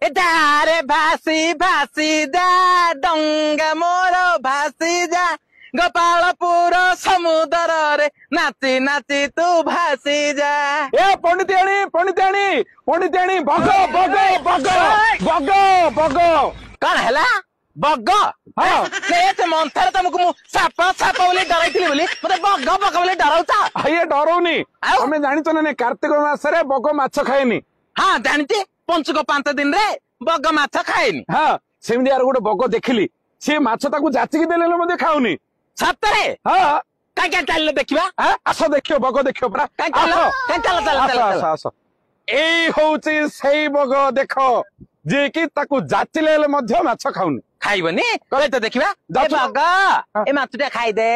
रे भासी भासी जा डंगा मोर भासी जा गोपालपुर समुद्र रे नाची नाची तू भासी जा। ए पंडिताणी बग बग बग बग बग कौन है बग? हाँ से मंथर तुमको मु साप साप बोली डराइथिली बोली मते बग बग बोली डराउता। ये डरौनी तमें जानिଛ ना कार्तिक मासरे बग माछ खाएनी। हाँ जानती पंचुक 5 दिन रे बग माछ खाएनी। हाँ सेमती यार गोटे बग देखिली सी माछ ताकू जाचिकी देले मते खाउनी। सतरे? हाँ काई काई चल देखिबा। आस देखियो बग देखियो परा काई चल आस एई होउची सेई बग देखो जे कि ताकू जाचिले मध्य माछ खाउनी। खाइबनी कले तो देखिबा ए बग ए माछटा खाइ दे।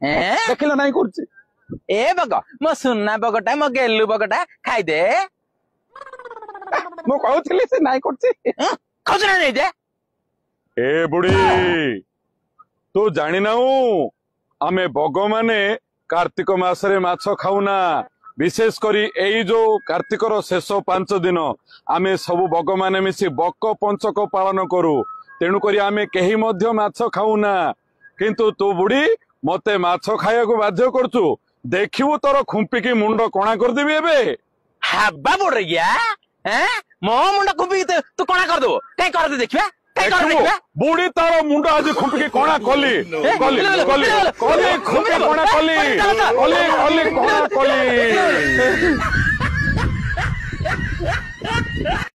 देखिलो नाही करची ए बग मो सुन्ना बगटा मो गेल्लू बगटा खाइ दे। मो कहउथिली से नाही करची खोजना नै दे। ए बुढ़ी तू जानी नाऊ आमे बग माने कार्तिक मासरे माछ खाउना विशेष करी एई जो कार्तिकर शेष 5 दिन आमे सबु बग माने मिसी बक पंचक पालन करू तेणु करी आमे केही मध्य माछ खाउना किंतु तू बुढ़ी मते माछ खाया को बाध्य करचु देखिबु तोर खुंपी की मुंड कोणा कर देबी एबे। हाबा बुढ़ गया हैं मो मुंड खुंपी तू कोणा कर दो काई कर दे देखिबा बुढ़ी तार मुंड आज खुंपी कोणा कली कली कली कली खुंपी कोणा कली कली कली कोणा कली।